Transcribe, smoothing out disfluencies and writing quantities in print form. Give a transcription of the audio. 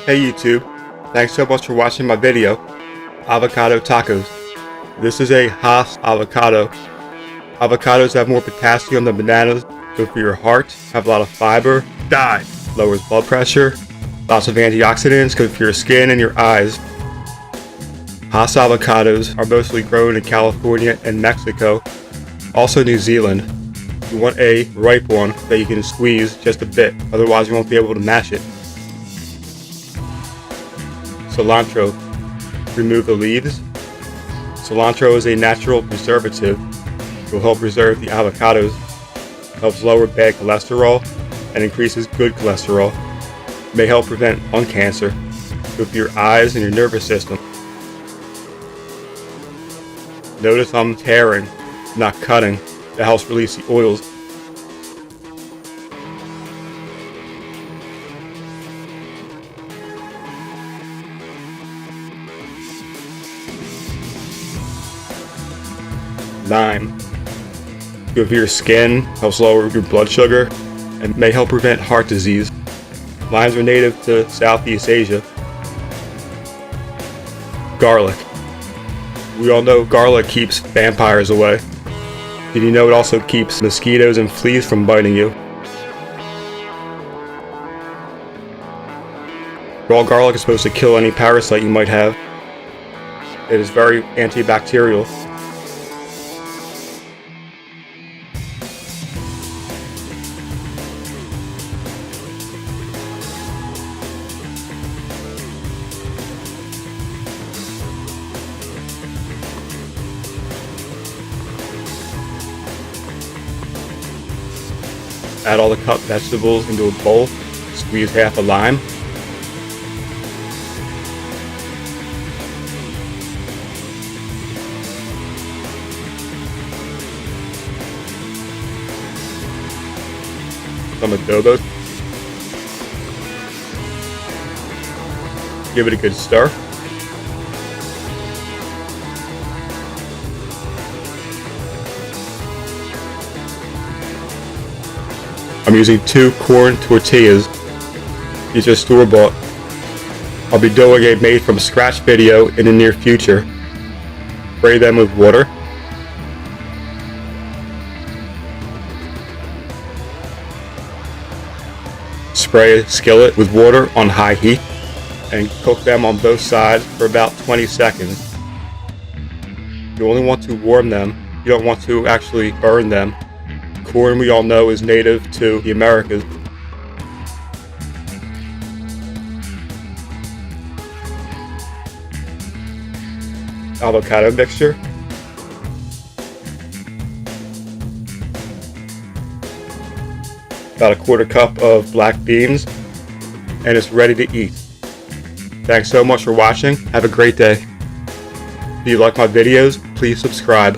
Hey YouTube, thanks so much for watching my video, Avocado Tacos. This is a Hass avocado. Avocados have more potassium than bananas, good for your heart, have a lot of fiber, lowers blood pressure, lots of antioxidants, good for your skin and your eyes. Hass avocados are mostly grown in California and Mexico, also New Zealand. You want a ripe one that you can squeeze just a bit, otherwise you won't be able to mash it. Cilantro. Remove the leaves. Cilantro is a natural preservative. It will help preserve the avocados, helps lower bad cholesterol, and increases good cholesterol. It may help prevent lung cancer, good for your eyes and your nervous system. Notice I'm tearing, not cutting. That helps release the oils. Lime. Good for your skin, helps lower your blood sugar, and may help prevent heart disease. Limes are native to Southeast Asia. Garlic. We all know garlic keeps vampires away. Did you know it also keeps mosquitoes and fleas from biting you? Raw garlic is supposed to kill any parasite you might have. It is very antibacterial. Add all the cut vegetables into a bowl, squeeze half a lime. Some adobo. Give it a good stir. I'm using 2 corn tortillas. These are store-bought. I'll be doing a made from scratch video in the near future. Spray them with water. Spray a skillet with water on high heat and cook them on both sides for about 20 seconds. You only want to warm them. You don't want to actually burn them. Corn, we all know, is native to the Americas. Avocado mixture. About a 1/4 cup of black beans, and it's ready to eat. Thanks so much for watching. Have a great day. If you like my videos, please subscribe.